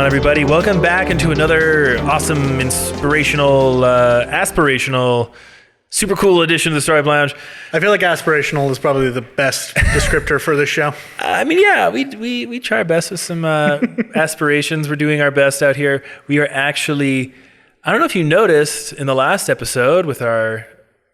Everybody, welcome back into another awesome, inspirational, aspirational, super cool edition of the Story Lounge. I feel like aspirational is probably the best descriptor for this show. I mean, yeah, we try our best with some aspirations. We're doing our best out here. We are actually, I don't know if you noticed in the last episode with our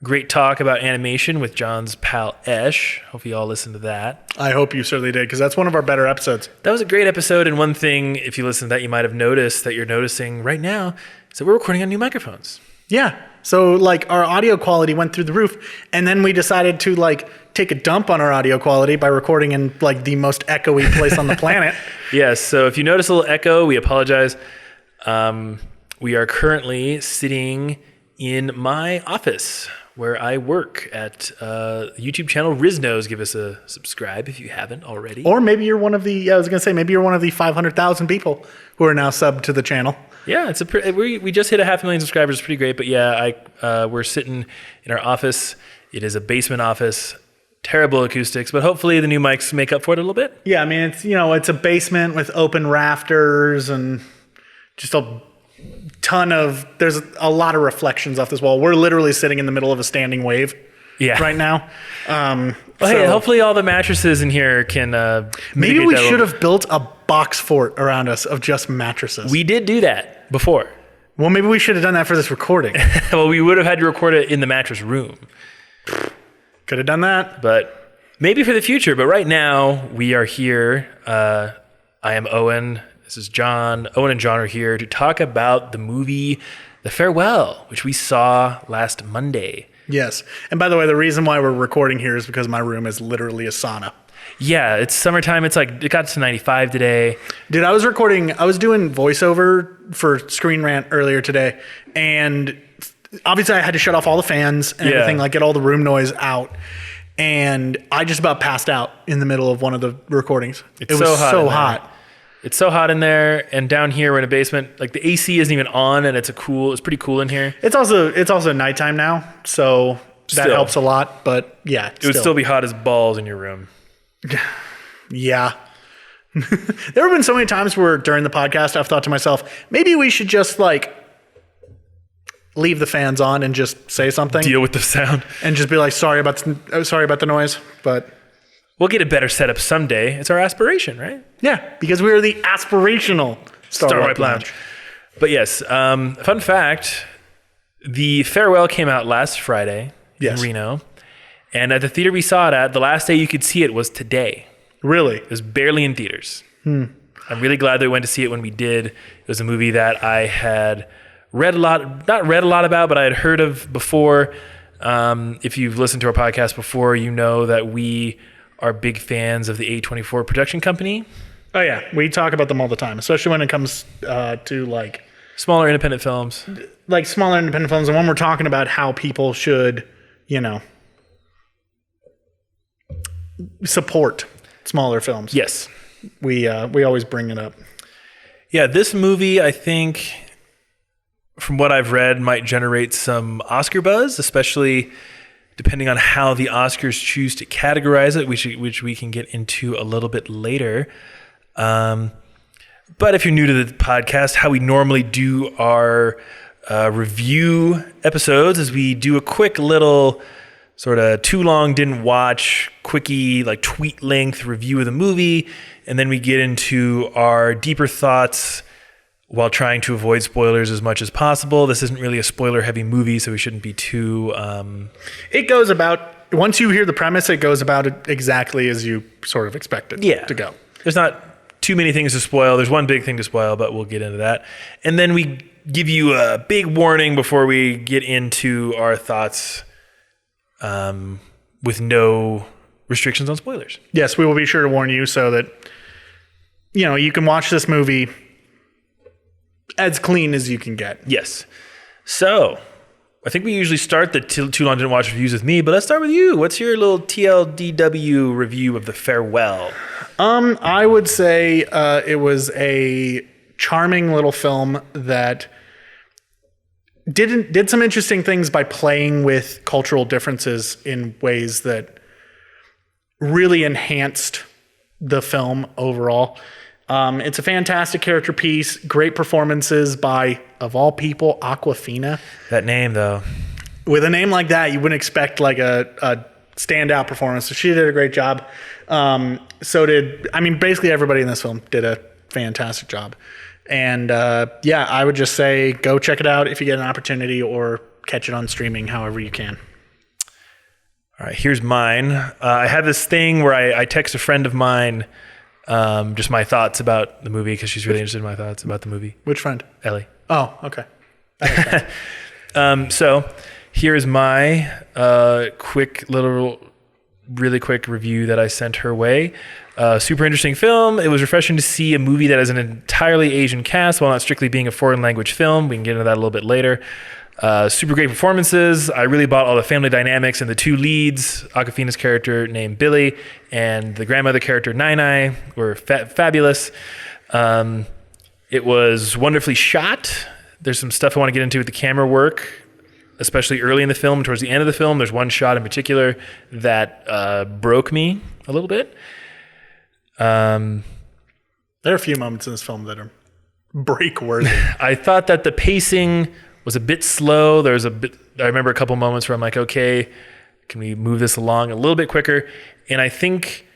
great talk about animation with John's pal Esh. Hope you all listened to that. I hope you certainly did, because that's one of our better episodes. That was a great episode, and one thing, if you listen to that, you might have noticed that you're noticing right now is that we're recording on new microphones. Yeah. So, like, our audio quality went through the roof, and then we decided to, like, take a dump on our audio quality by recording in, like, the most echoey place on the planet. Yes. So if you notice a little echo, we apologize. We are currently sitting in my office, where I work at YouTube channel Riznos. Give us a subscribe if you haven't already. Or maybe you're one of the, maybe you're one of the 500,000 people who are now subbed to the channel. Yeah, we just hit 500,000 subscribers. It's pretty great. But yeah, we're sitting in our office. It is a basement office. Terrible acoustics, but hopefully the new mics make up for it a little bit. Yeah, I mean, it's a basement with open rafters and just there's a lot of reflections off this wall. We're literally sitting in the middle of a standing wave right now. Hey, hopefully all the mattresses in here can maybe we should have built a box fort around us of just mattresses. We did do that before. Well, maybe we should have done that for this recording. Well, we would have had to record it in the mattress room. Could have done that. But maybe for the future. But right now, we are here. I am Owen. This is John. Owen and John are here to talk about the movie The Farewell, which we saw last Monday. Yes. And by the way, the reason why we're recording here is because my room is literally a sauna. Yeah, it's summertime. It's like, it got to 95 today. Dude, I was doing voiceover for Screen Rant earlier today, and obviously I had to shut off all the fans and everything, like get all the room noise out. And I just about passed out in the middle of one of the recordings. It was so hot. It's so hot in there, and down here we're in a basement. Like the AC isn't even on, and it's pretty cool in here. It's also nighttime now, so that helps a lot. But yeah, it would still be hot as balls in your room. Yeah. There have been so many times where during the podcast I've thought to myself, maybe we should just like leave the fans on and just say something. Deal with the sound. And just be like, sorry about the noise, but we'll get a better setup someday. It's our aspiration, right? Yeah, because we are the aspirational Starlight Lounge. But yes, fun fact, The Farewell came out last Friday in Reno. And at the theater we saw it at, the last day you could see it was today. Really? It was barely in theaters. I'm really glad that we went to see it when we did. It was a movie that I had not read a lot about, but I had heard of before. If you've listened to our podcast before, you know that we are big fans of the A24 production company. Oh yeah, we talk about them all the time, especially when it comes to like smaller independent films. Like smaller independent films, and when we're talking about how people should, support smaller films. Yes. We always bring it up. Yeah, this movie, I think, from what I've read, might generate some Oscar buzz, especially depending on how the Oscars choose to categorize it, which we can get into a little bit later. But if you're new to the podcast, how we normally do our review episodes is we do a quick little sort of too long didn't watch, quickie, like tweet length review of the movie, and then we get into our deeper thoughts while trying to avoid spoilers as much as possible. This isn't really a spoiler-heavy movie, so we shouldn't be too... It goes about... Once you hear the premise, it goes about it exactly as you sort of expect it to go. There's not too many things to spoil. There's one big thing to spoil, but we'll get into that. And then we give you a big warning before we get into our thoughts with no restrictions on spoilers. Yes, we will be sure to warn you so that, you can watch this movie as clean as you can get. Yes. So, I think we usually start the too long didn't watch reviews with me, but let's start with you. What's your little TLDW review of The Farewell? I would say it was a charming little film that did some interesting things by playing with cultural differences in ways that really enhanced the film overall. It's a fantastic character piece, great performances by, of all people, Awkwafina. That name, though. With a name like that, you wouldn't expect like a standout performance. So she did a great job. Basically everybody in this film did a fantastic job. And I would just say go check it out if you get an opportunity, or catch it on streaming however you can. All right, here's mine. I have this thing where I text a friend of mine just my thoughts about the movie, because she's really interested in my thoughts about the movie. Which friend? Ellie. Oh, okay. So here's my really quick review that I sent her way. Super interesting film. It was refreshing to see a movie that has an entirely Asian cast while not strictly being a foreign language film. We can get into that a little bit later. Super great performances. I really bought all the family dynamics and the two leads, Awkwafina's character named Billy and the grandmother character Nai were fabulous. It was wonderfully shot. There's some stuff I want to get into with the camera work, especially early in the film. Towards the end of the film, there's one shot in particular that broke me a little bit. There are a few moments in this film that are break-worthy. I thought that the pacing was a bit slow. I remember a couple moments where I'm like, okay, can we move this along a little bit quicker? And I think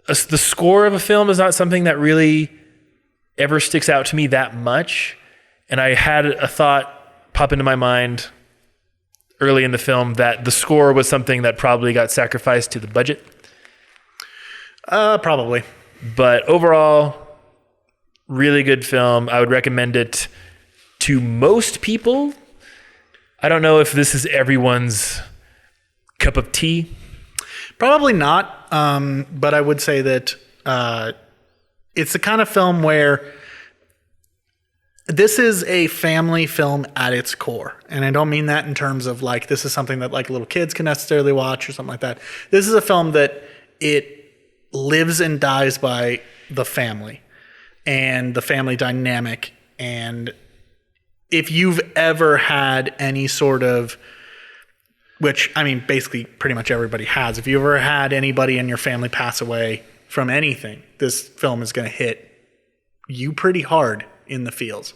the score of a film is not something that really ever sticks out to me that much. And I had a thought pop into my mind early in the film that the score was something that probably got sacrificed to the budget. Probably. But overall, really good film. I would recommend it to most people. I don't know if this is everyone's cup of tea. Probably not. But I would say that it's the kind of film where this is a family film at its core. And I don't mean that in terms of like this is something that like little kids can necessarily watch or something like that. This is a film that it lives and dies by the family and the family dynamic. And if you've ever had any sort of, which I mean, basically pretty much everybody has, if you ever had anybody in your family pass away from anything, this film is going to hit you pretty hard in the feels.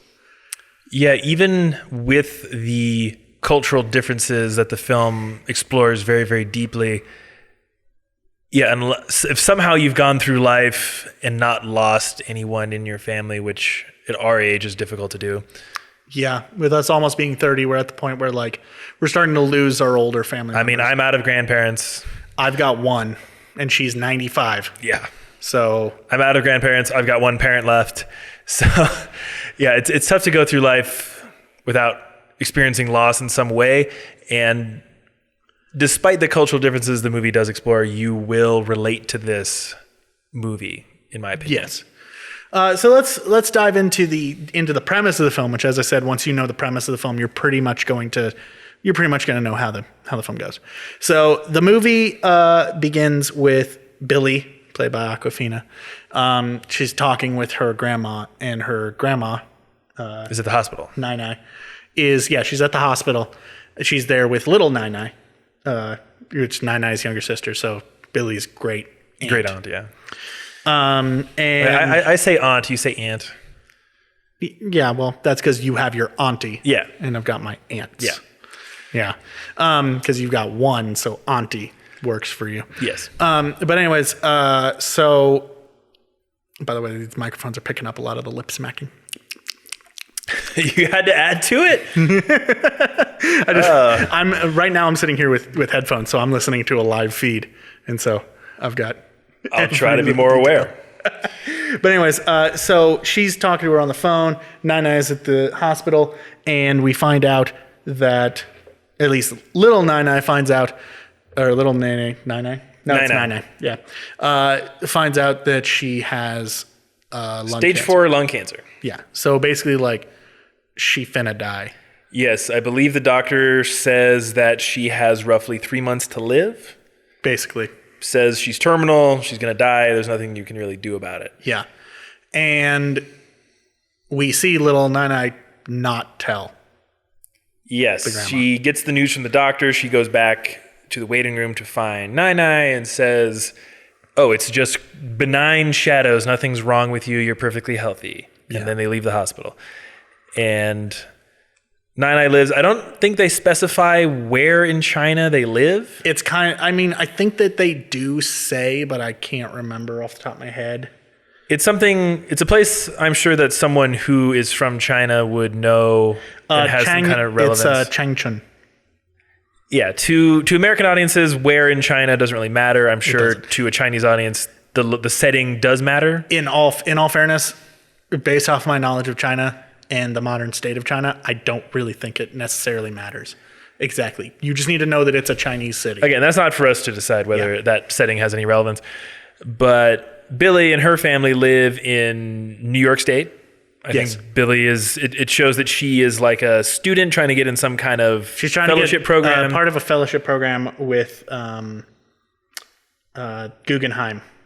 Yeah, even with the cultural differences that the film explores very, very deeply. Yeah, unless if somehow you've gone through life and not lost anyone in your family, which at our age is difficult to do. Yeah, with us almost being 30, we're at the point where like we're starting to lose our older family members. I mean, I'm out of grandparents. I've got one, and she's 95. Yeah. So I'm out of grandparents. I've got one parent left. So yeah, it's tough to go through life without experiencing loss in some way. And despite the cultural differences the movie does explore, you will relate to this movie, in my opinion. Yes. So let's dive into the premise of the film, which, as I said, once you know the premise of the film, you're pretty much going to know how the film goes. So the movie begins with Billy, played by Awkwafina. She's talking with her grandma, and her grandma is at the hospital. Nai she's at the hospital. She's there with little Nai, which Nai's younger sister. So Billy's great aunt, yeah. And I say aunt, you say aunt. Yeah, well, that's because you have your auntie. Yeah. And I've got my aunts. Yeah. Yeah. Because you've got one, so auntie works for you. Yes. But anyways, so by the way, these microphones are picking up a lot of the lip smacking. You had to add to it. I'm sitting here with headphones, so I'm listening to a live feed, and so I've got. I'll try to be more aware. But anyways, so she's talking to her on the phone. Nai is at the hospital, and we find out that at least little Nai finds out, or little Nai. No, it's Nai. Yeah, finds out that she has lung Stage cancer. 4 lung cancer. Yeah. So basically, like, she finna die. Yes, I believe the doctor says that she has roughly 3 months to live. Basically. Says she's terminal, she's going to die. There's nothing you can really do about it. Yeah. And we see little Nai not tell. Yes, she gets the news from the doctor. She goes back to the waiting room to find Nai and says, oh, it's just benign shadows. Nothing's wrong with you. You're perfectly healthy. Yeah. And then they leave the hospital. And Nai lives. I don't think they specify where in China they live. It's kind of, I mean, I think that they do say, but I can't remember off the top of my head. It's a place I'm sure that someone who is from China would know and has some kind of relevance. It's Changchun. Yeah, to American audiences, where in China doesn't really matter. I'm sure to a Chinese audience, the setting does matter. In all fairness, based off my knowledge of China and the modern state of China, I don't really think it necessarily matters. Exactly. You just need to know that it's a Chinese city. Again, that's not for us to decide whether that setting has any relevance. But Billy and her family live in New York State. I think Billy is, it shows that she is like a student trying to get in some kind of fellowship program. Part of a fellowship program with Guggenheim,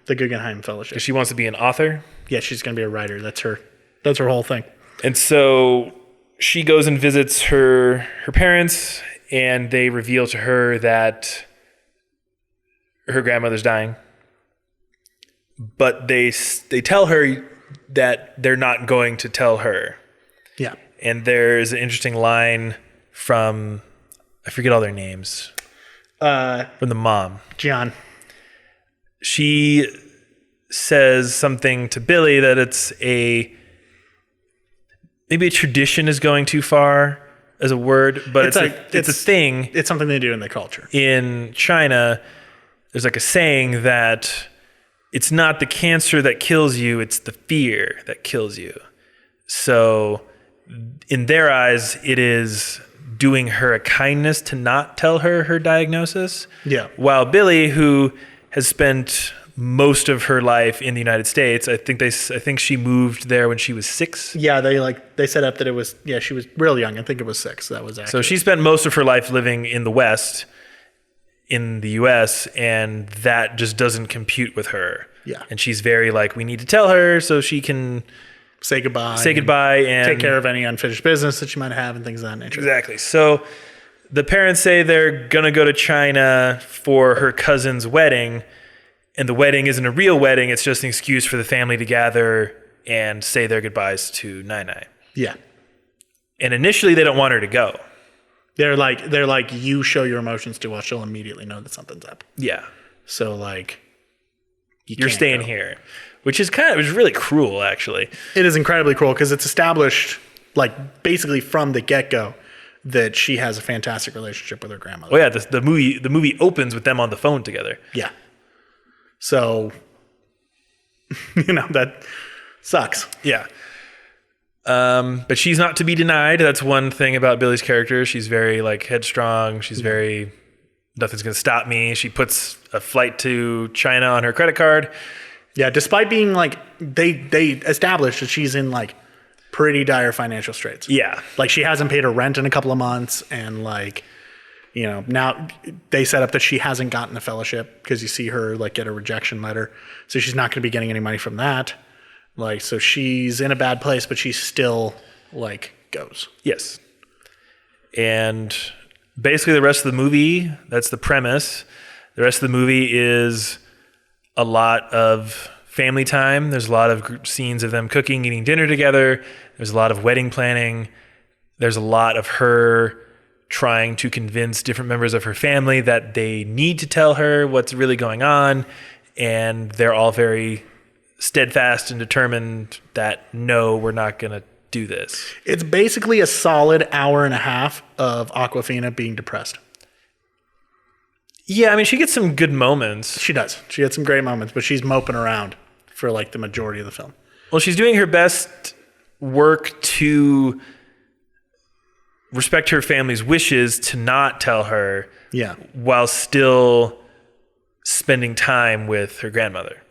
the Guggenheim Fellowship. She wants to be an author. Yeah, she's going to be a writer. That's her whole thing. And so she goes and visits her parents, and they reveal to her that her grandmother's dying. But they tell her that they're not going to tell her. Yeah. And there's an interesting line from, I forget all their names, from the mom. Jian. She says something to Billy that maybe a tradition is going too far as a word, but it's a thing. It's something they do in the culture. In China, there's like a saying that it's not the cancer that kills you, it's the fear that kills you. So in their eyes, it is doing her a kindness to not tell her diagnosis. Yeah. While Billy, who has spent most of her life in the United States, I think she moved there when she was 6. Yeah, they set up that she was real young. I think it was 6. That was accurate. So she spent most of her life living in the West, in the US, and that just doesn't compute with her. Yeah. And she's very like, we need to tell her so she can say goodbye and take care of any unfinished business that she might have and things of that nature. Exactly. So the parents say they're going to go to China for her cousin's wedding, and the wedding isn't a real wedding. It's just an excuse for the family to gather and say their goodbyes to Nai. Yeah. And initially they don't want her to go. They're like, you show your emotions to us, she'll immediately know that something's up. Yeah. So like, you're staying here, which is really cruel, actually. It is incredibly cruel because it's established, like, basically from the get-go that she has a fantastic relationship with her grandmother. Oh yeah, the movie opens with them on the phone together. Yeah. So, that sucks. Yeah. But she's not to be denied. That's one thing about Billy's character. She's very like headstrong. She's very, nothing's going to stop me. She puts a flight to China on her credit card. Yeah. Despite being like, they established that she's in like pretty dire financial straits. Yeah. Like she hasn't paid her rent in a couple of months. And like, now they set up that she hasn't gotten a fellowship because you see her like get a rejection letter. So she's not going to be getting any money from that. Like, so she's in a bad place, but she still, like, goes. Yes. And basically the rest of the movie, that's the premise. The rest of the movie is a lot of family time. There's a lot of scenes of them cooking, eating dinner together. There's a lot of wedding planning. There's a lot of her trying to convince different members of her family that they need to tell her what's really going on. And they're all very steadfast and determined that no, we're not going to do this. It's basically a solid hour and a half of Awkwafina being depressed. Yeah, I mean, she gets some good moments. She does. She had some great moments, but she's moping around for like the majority of the film. Well, she's doing her best work to respect her family's wishes to not tell her. Yeah. While still spending time with her grandmother.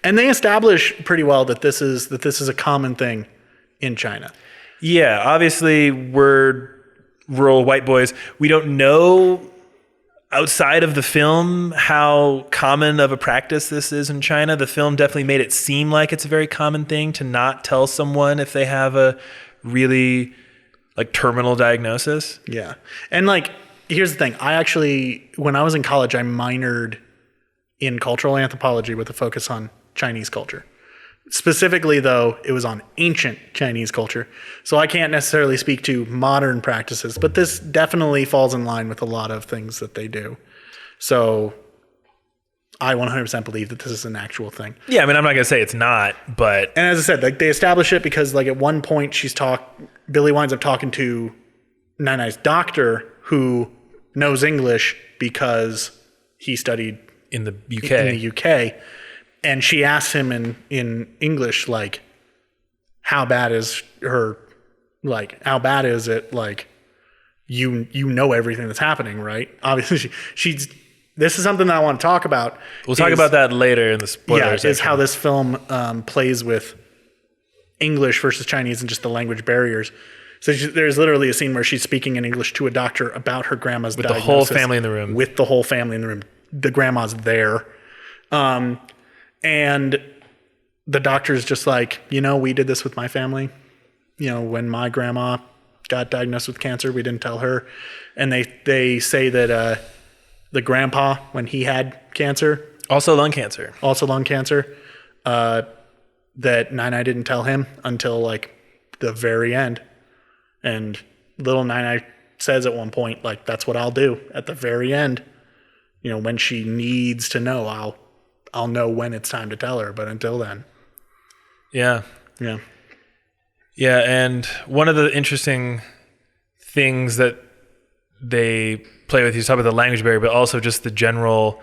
And they establish pretty well that this is a common thing in China. Yeah, obviously we're rural white boys. We don't know outside of the film how common of a practice this is in China. The film definitely made it seem like it's a very common thing to not tell someone if they have a really like terminal diagnosis. Yeah. And like, here's the thing. I actually, when I was in college, I minored in cultural anthropology with a focus on Chinese culture. Specifically, though, it was on ancient Chinese culture. So I can't necessarily speak to modern practices, but this definitely falls in line with a lot of things that they do. So I 100% believe that this is an actual thing. Yeah, I mean, I'm not going to say it's not, but... And as I said, like they establish it because like at one point Billy winds up talking to Nai Nai's doctor who knows English because he studied in the UK. In the UK. And she asks him in English, like, how bad is it? Like, you know everything that's happening, right? Obviously, this is something that I want to talk about. We'll talk about that later in the spoilers. Yeah, is how this film plays with English versus Chinese and just the language barriers. So there's literally a scene where she's speaking in English to a doctor about her grandma's diagnosis. With the whole family in the room. With the whole family in the room. The grandma's there. And the doctor's just like, we did this with my family. When my grandma got diagnosed with cancer, we didn't tell her. And they say that the grandpa, when he had cancer... Also lung cancer. That Nai Nai didn't tell him until like the very end. And little Nai Nai says at one point, like, that's what I'll do at the very end. When she needs to know, I'll know when it's time to tell her, but until then. Yeah. Yeah. Yeah, and one of the interesting things that they play with, you talk about the language barrier, but also just the general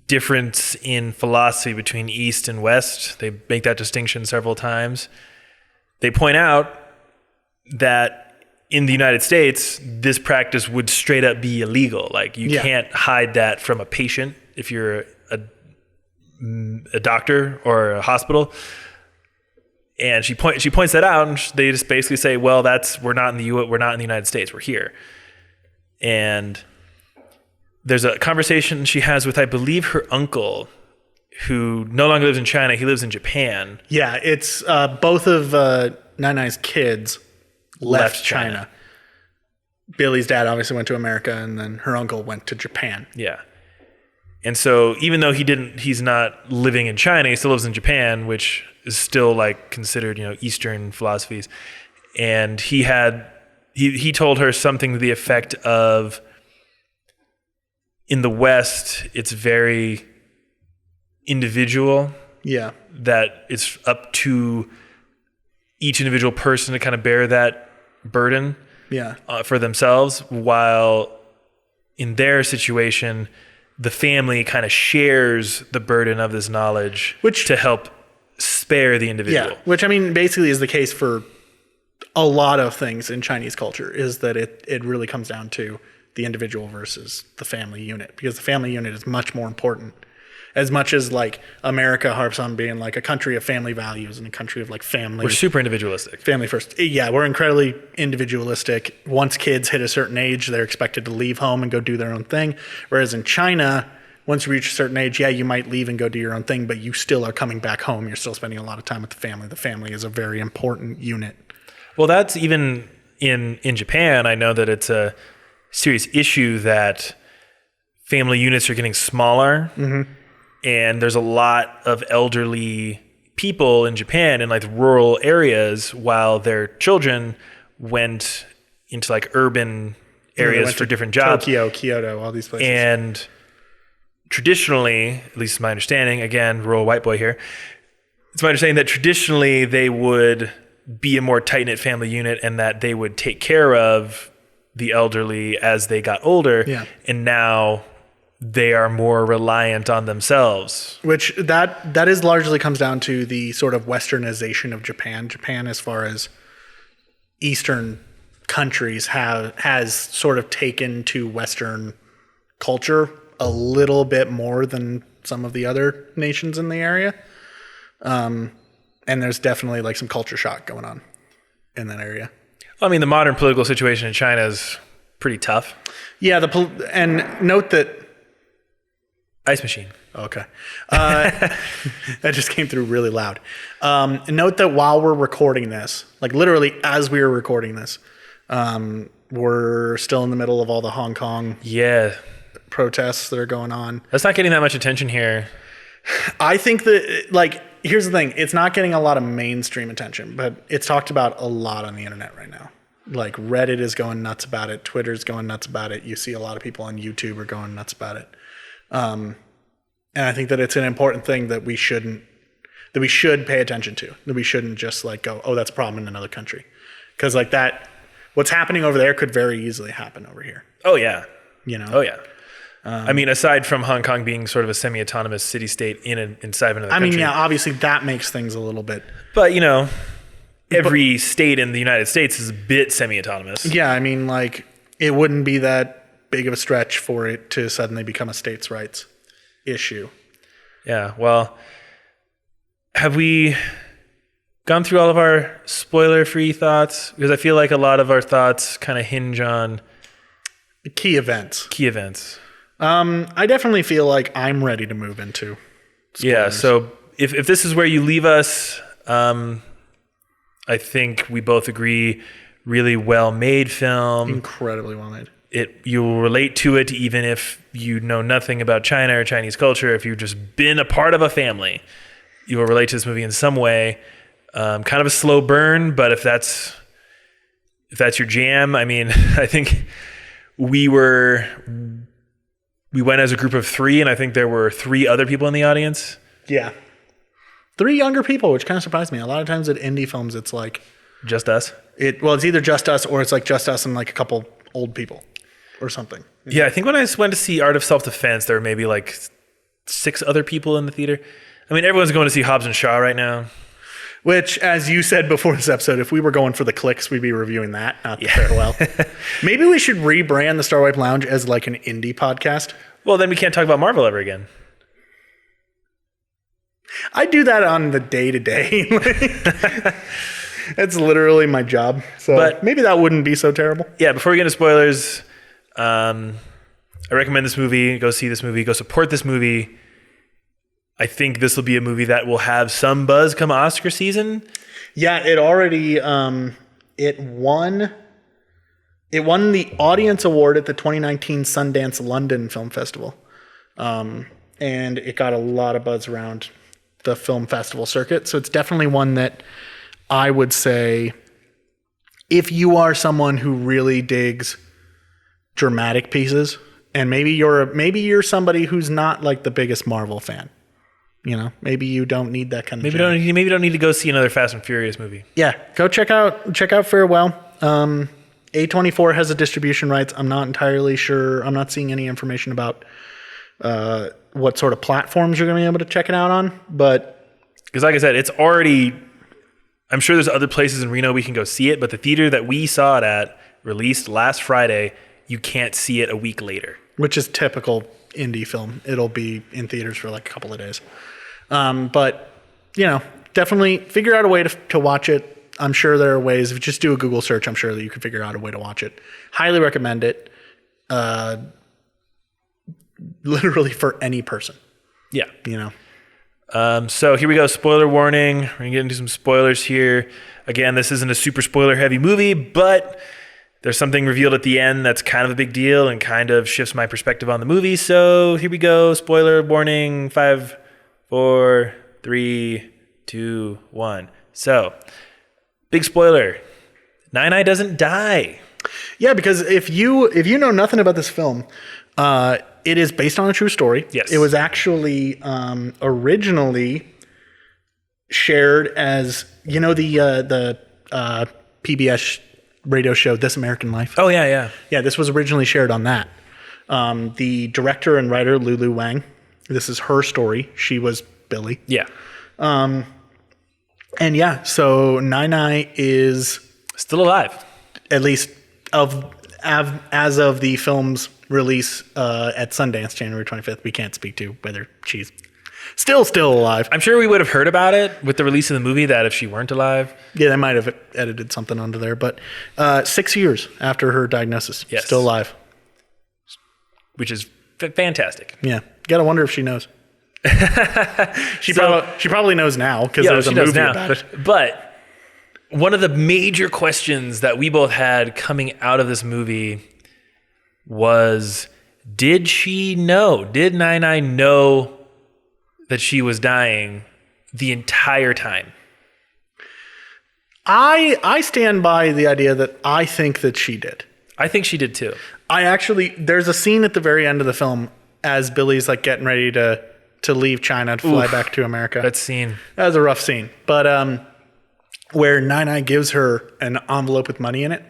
difference in philosophy between East and West. They make that distinction several times. They point out that in the United States, this practice would straight up be illegal. Like you can't hide that from a patient if you're a doctor or a hospital. And she points that out, and they just basically say, "Well, we're not in the United States. We're here." And there's a conversation she has with, I believe, her uncle, who no longer lives in China. He lives in Japan. Yeah, it's both of Nai Nai's kids left China. Billy's dad obviously went to America, and then her uncle went to Japan. Yeah. And so even though he's not living in China, he still lives in Japan, which is still like considered, Eastern philosophies. And he told her something to the effect of, in the West, it's very individual. Yeah. That it's up to each individual person to kind of bear that burden for themselves, while in their situation, the family kind of shares the burden of this knowledge to help spare the individual. Yeah, which I mean basically is the case for a lot of things in Chinese culture, is that it really comes down to the individual versus the family unit, because the family unit is much more important. As much as like America harps on being like a country of family values and a country of like family. We're super individualistic. Family first. Yeah, we're incredibly individualistic. Once kids hit a certain age, they're expected to leave home and go do their own thing. Whereas in China, once you reach a certain age, you might leave and go do your own thing, but you still are coming back home. You're still spending a lot of time with the family. The family is a very important unit. Well, that's even in Japan. I know that it's a serious issue that family units are getting smaller. Mm-hmm. And there's a lot of elderly people in Japan in like rural areas, while their children went into like urban areas for different jobs. Tokyo, Kyoto, all these places. And traditionally, at least my understanding, again, rural white boy here, it's my understanding that traditionally they would be a more tight-knit family unit, and that they would take care of the elderly as they got older. Yeah. And now they are more reliant on themselves. Which that is largely comes down to the sort of westernization of Japan. Japan, as far as Eastern countries, has sort of taken to Western culture a little bit more than some of the other nations in the area. And there's definitely like some culture shock going on in that area. I mean, the modern political situation in China is pretty tough. Yeah, and note that... Ice machine. Okay. That just came through really loud. Note that while we're recording this, like literally as we were recording this, we're still in the middle of all the Hong Kong protests that are going on. That's not getting that much attention here. I think that, like, here's the thing. It's not getting a lot of mainstream attention, but it's talked about a lot on the internet right now. Like, Reddit is going nuts about it. Twitter's going nuts about it. You see a lot of people on YouTube are going nuts about it. And I think that it's an important thing that we should pay attention to. That we shouldn't just, like, go, oh, that's a problem in another country. Because, like, what's happening over there could very easily happen over here. Oh, yeah. You know? Oh, yeah. I mean, aside from Hong Kong being sort of a semi-autonomous city-state inside of another country. I mean, yeah, obviously that makes things a little bit... But, you know, every state in the United States is a bit semi-autonomous. Yeah, I mean, like, it wouldn't be that big of a stretch for it to suddenly become a states' rights issue. Yeah, well, have we gone through all of our spoiler-free thoughts? Because I feel like a lot of our thoughts kind of hinge on... Key events. I definitely feel like I'm ready to move into spoilers. Yeah, so if this is where you leave us, I think we both agree, really well-made film. Incredibly well-made. You'll relate to it even if you know nothing about China or Chinese culture. If you've just been a part of a family, you will relate to this movie in some way. Kind of a slow burn, but if that's your jam, I mean, I think we went as a group of 3, and I think there were 3 other people in the audience. Yeah. 3 younger people, which kind of surprised me. A lot of times at indie films, it's like... Just us? It's either just us or it's like just us and like a couple old people or something. Yeah, I think when I went to see Art of Self-Defense, there were maybe like 6 other people in the theater. I mean, everyone's going to see Hobbs and Shaw right now. Which, as you said before this episode, if we were going for the clicks, we'd be reviewing that, not the farewell. Maybe we should rebrand the Starwipe Lounge as like an indie podcast. Well, then we can't talk about Marvel ever again. I do that on the day-to-day. That's literally my job. So but maybe that wouldn't be so terrible. Yeah, before we get into spoilers, I recommend this movie. Go see this movie. Go support this movie. I think this will be a movie that will have some buzz come Oscar season. Yeah, it already it won the audience award at the 2019 Sundance London Film Festival. And it got a lot of buzz around the film festival circuit. So it's definitely one that I would say, if you are someone who really digs dramatic pieces, and maybe you're somebody who's not like the biggest Marvel fan. You know, maybe you don't need that kind of. Maybe don't need to go see another Fast and Furious movie. Yeah, go check out Farewell. A24 has the distribution rights. I'm not entirely sure. I'm not seeing any information about what sort of platforms you're going to be able to check it out on. But because, like I said, it's already. I'm sure there's other places in Reno we can go see it, but the theater that we saw it at released last Friday. You can't see it a week later, which is typical indie film. It'll be in theaters for like a couple of days. But, you know, definitely figure out a way to watch it. I'm sure there are ways. If you just do a Google search, I'm sure that you can figure out a way to watch it. Highly recommend it. Literally for any person. Yeah. You know. So here we go. Spoiler warning. We're going to get into some spoilers here. Again, this isn't a super spoiler heavy movie, but there's something revealed at the end that's kind of a big deal and kind of shifts my perspective on the movie. So here we go. Spoiler warning. 5, 4, 3, 2, 1. So, big spoiler. Nine-Eye doesn't die. Yeah, because if you know nothing about this film, it is based on a true story. Yes. It was actually originally shared as, you know, the PBS radio show This American Life. Oh, yeah. Yeah, this was originally shared on that. The director and writer, Lulu Wang, this is her story. She was Billy. Yeah. And yeah, so Nine-Eye is still alive. At least as of the film's release at Sundance, January 25th. We can't speak to whether she's Still alive. I'm sure we would have heard about it with the release of the movie that if she weren't alive. Yeah, they might have edited something onto there. But 6 years after her diagnosis, Yes. still alive. Which is fantastic. Yeah. Gotta wonder if she knows. She probably knows now because there's a movie about it. But one of the major questions that we both had coming out of this movie was, did she know? Did Nai know that she was dying the entire time? I stand by the idea that I think that she did. I think she did too. There's a scene at the very end of the film as Billy's like getting ready to leave China to fly back to America. That scene. That was a rough scene. But where Nai gives her an envelope with money in it.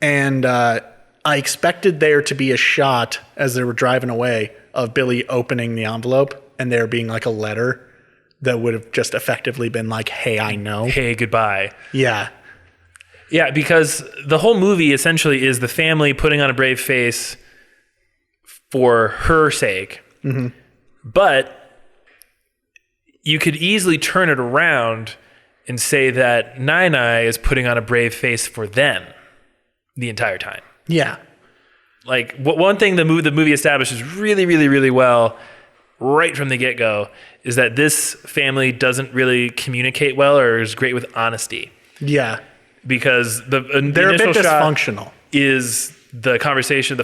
And I expected there to be a shot as they were driving away of Billy opening the envelope and there being like a letter that would have just effectively been like, hey, I know. Hey, goodbye. Yeah. Yeah, because the whole movie essentially is the family putting on a brave face for her sake. Mm-hmm. But you could easily turn it around and say that Nai is putting on a brave face for them the entire time. Yeah. Like, one thing the movie establishes really, really, really well right from the get-go is that this family doesn't really communicate well or is great with honesty. Yeah. Because they're a bit dysfunctional. Is the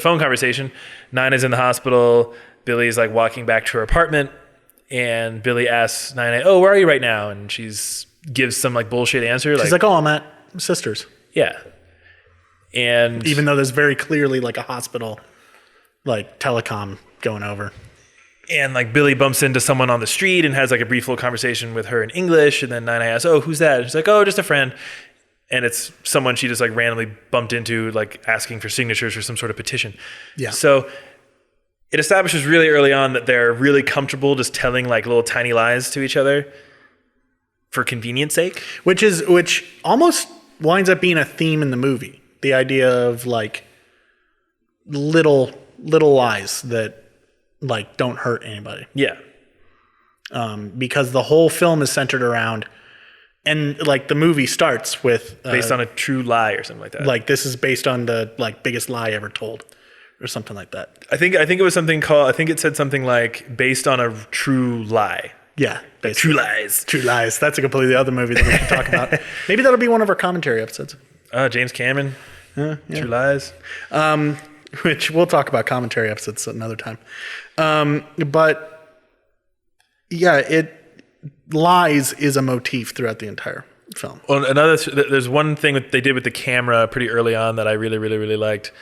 phone conversation. Nina's in the hospital. Billy's like walking back to her apartment, and Billy asks Nina, "Oh, where are you right now?" And gives some like bullshit answer. She's like, "Oh, I'm at Sisters." Yeah. And even though there's very clearly like a hospital, like telecom going over. And like Billy bumps into someone on the street and has like a brief little conversation with her in English. And then Nina asks, "Oh, who's that?" And she's like, "Oh, just a friend." And it's someone she just like randomly bumped into, like asking for signatures for some sort of petition. Yeah. So it establishes really early on that they're really comfortable just telling like little tiny lies to each other for convenience sake. Which almost winds up being a theme in the movie. The idea of like little lies that like don't hurt anybody. Yeah. Because the whole film is centered around, and like the movie starts with based on a true lie or something like that. Like this is based on the like biggest lie ever told, or something like that. I think it was something called. I think it said something like based on a true lie. Yeah, True Lies. True Lies. That's a completely other movie that we should talk about. Maybe that'll be one of our commentary episodes. James Cameron. Yeah. True Lies. Which we'll talk about commentary episodes another time. But yeah, lies is a motif throughout the entire film. Well, there's one thing that they did with the camera pretty early on that I really, really, really liked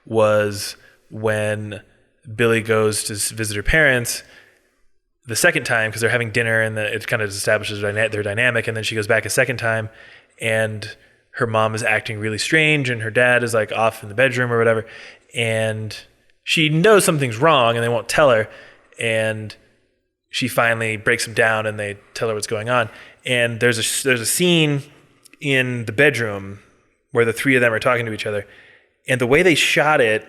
was when Billy goes to visit her parents the second time because they're having dinner and it kind of establishes their dynamic, and then she goes back a second time and her mom is acting really strange and her dad is like off in the bedroom or whatever, and she knows something's wrong and they won't tell her, and she finally breaks them down and they tell her what's going on. And there's a scene in the bedroom where the three of them are talking to each other, and the way they shot it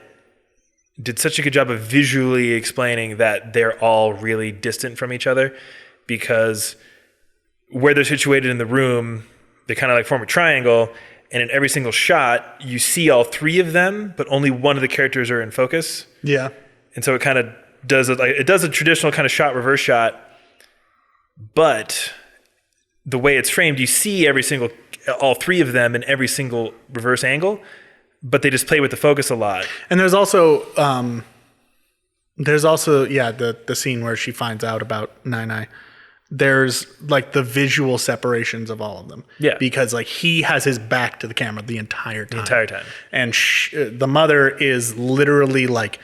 did such a good job of visually explaining that they're all really distant from each other, because where they're situated in the room, they kind of like form a triangle, and in every single shot, you see all three of them, but only one of the characters are in focus. Yeah. And so it kind of does a traditional kind of shot, reverse shot, but the way it's framed, you see all three of them in every single reverse angle, but they just play with the focus a lot. And there's also the scene where she finds out about Nai. There's like the visual separations of all of them. Yeah. Because like he has his back to the camera the entire time. And the mother is literally like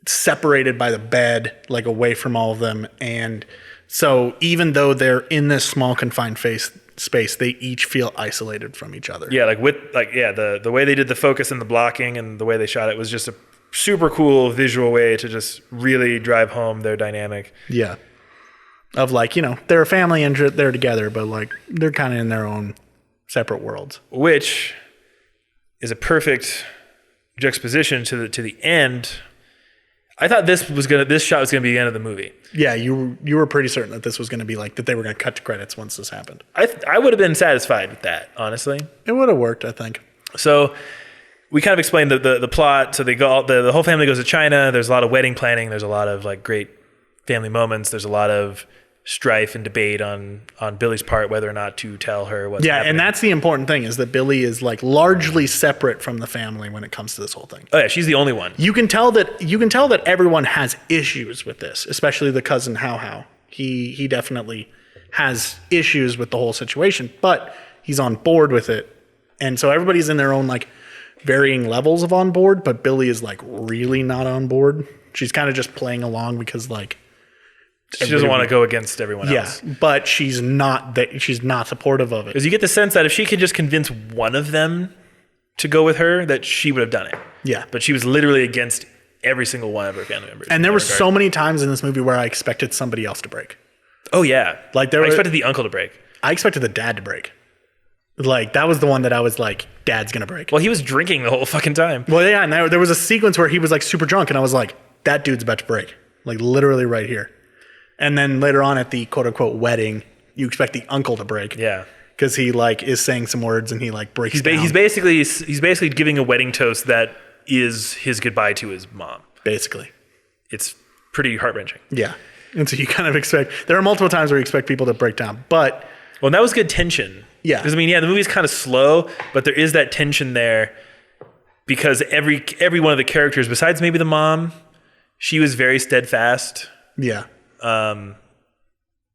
separated by the bed, like away from all of them. And so even though they're in this small confined space, they each feel isolated from each other. Yeah, the way they did the focus and the blocking and the way they shot it was just a super cool visual way to just really drive home their dynamic. Yeah. Of like, they're a family and they're together, but like they're kind of in their own separate worlds. Which is a perfect juxtaposition to the end. I thought this shot was gonna be the end of the movie. Yeah, you were pretty certain that this was going to be like that they were going to cut to credits once this happened. I would have been satisfied with that, honestly. It would have worked, I think. So we kind of explained the plot. So they go, the whole family goes to China. There's a lot of wedding planning. There's a lot of like great family moments. There's a lot of strife and debate on Billy's part whether or not to tell her what's happening. And that's the important thing is that Billy is like largely separate from the family when it comes to this whole thing. Oh yeah, she's the only one. You can tell that everyone has issues with this, especially the cousin How. He definitely has issues with the whole situation, but he's on board with it. And so everybody's in their own like varying levels of on board, but Billy is like really not on board. She's kind of just playing along because like she doesn't want to go against everyone else. Yeah, but she's not supportive of it. Because you get the sense that if she could just convince one of them to go with her, that she would have done it. Yeah. But she was literally against every single one of her family members. And there were so many times in this movie where I expected somebody else to break. Oh yeah. Like I expected the uncle to break. I expected the dad to break. Like that was the one that I was like, Dad's gonna break. Well, he was drinking the whole fucking time. Well, yeah, and there was a sequence where he was like super drunk, and I was like, that dude's about to break. Like literally right here. And then later on at the quote unquote wedding, you expect the uncle to break. Yeah. Because he like is saying some words and he like breaks down. He's basically giving a wedding toast that is his goodbye to his mom. Basically. It's pretty heart-wrenching. Yeah. And so you kind of expect, there are multiple times where you expect people to break down, but. Well, that was good tension. Yeah. Because I mean, yeah, the movie's kind of slow, but there is that tension there because every one of the characters, besides maybe the mom, she was very steadfast. Yeah.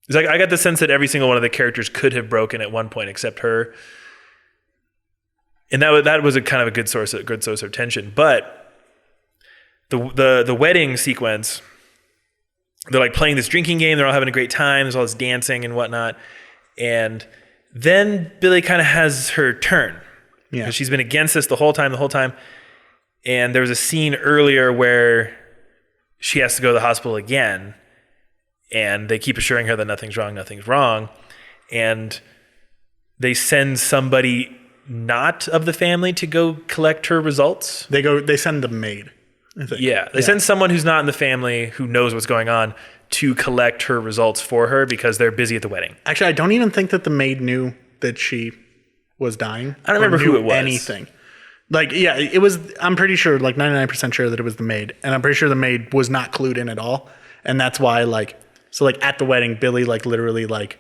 It's like I got the sense that every single one of the characters could have broken at one point except her, and that was a kind of a good source of tension. But the wedding sequence, they're like playing this drinking game. They're all having a great time. There's all this dancing and whatnot, and then Billy kind of has her turn. Yeah, because she's been against this the whole time, and there was a scene earlier where she has to go to the hospital again. And they keep assuring her that nothing's wrong. And they send somebody not of the family to go collect her results. They send the maid, I think. Yeah. They send someone who's not in the family who knows what's going on to collect her results for her because they're busy at the wedding. Actually, I don't even think that the maid knew that she was dying. I don't remember who it was. Anything. Like, yeah, it was, I'm pretty sure, like 99% sure that it was the maid. And I'm pretty sure the maid was not clued in at all. And that's why, like, so like at the wedding, Billy like literally like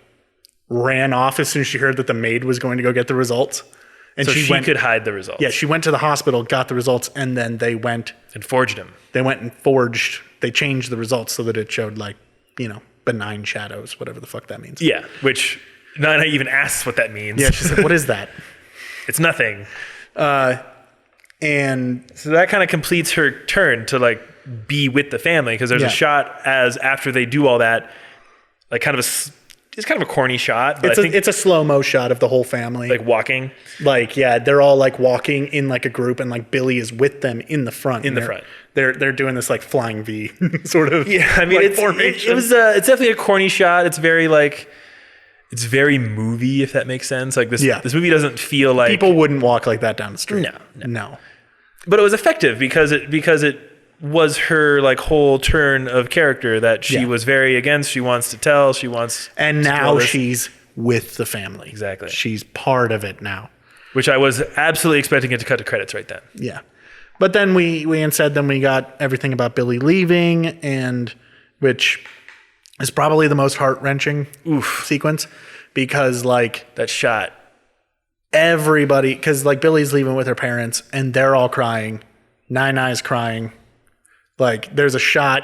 ran off as soon as she heard that the maid was going to go get the results. And so she could hide the results. Yeah, she went to the hospital, got the results, and then they went and forged them. They changed the results so that it showed like, benign shadows, whatever the fuck that means. Yeah, which Nana even asks what that means. Yeah, she's like, what is that? It's nothing. And so that kind of completes her turn to like be with the family because there's a shot as after they do all that, like it's kind of a corny shot, but it's a slow-mo shot of the whole family. Like walking. Like, yeah, they're all like walking in like a group and like Billy is with them in the front. They're doing this like flying V sort of. Yeah, I mean, like it's definitely a corny shot. It's very movie, if that makes sense. Like this movie doesn't feel like people wouldn't walk like that down the street. No. But it was effective because it was her like whole turn of character that she was very against. She wants to tell. And now she's with the family. Exactly. She's part of it now. Which I was absolutely expecting it to cut to credits right then. Yeah. But then we got everything about Billy leaving, and which is probably the most heart-wrenching sequence because like that shot. Everybody, because like Billy's leaving with her parents and they're all crying. Nine-Eye's crying. Like there's a shot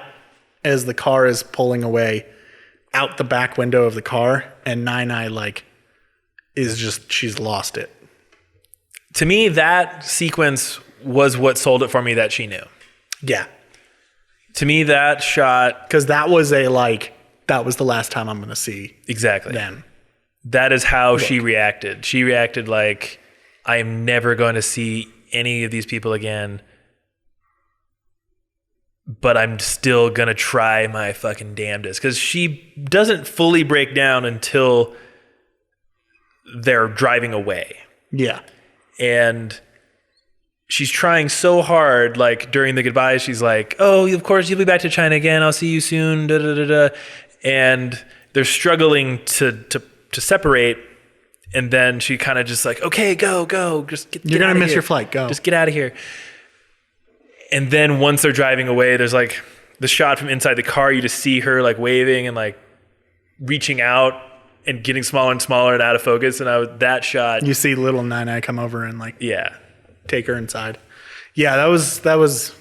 as the car is pulling away out the back window of the car, and Nine-Eye like she's lost it. To me, that sequence was what sold it for me that she knew. Yeah. To me, that shot, because that was the last time I'm going to see them. That is how she reacted. She reacted like, I am never going to see any of these people again, but I'm still going to try my fucking damnedest. Because she doesn't fully break down until they're driving away. Yeah. And she's trying so hard, like during the goodbye, she's like, oh, of course you'll be back to China again. I'll see you soon. Da, da, da, da. And they're struggling to separate. And then she kind of just like, okay, go. Just get You're going to miss here. your flight. Go. Just get out of here. And then once they're driving away, there's like the shot from inside the car. You just see her like waving and like reaching out and getting smaller and smaller and out of focus. And that shot. You see little Nai come over and like take her inside. Yeah, that was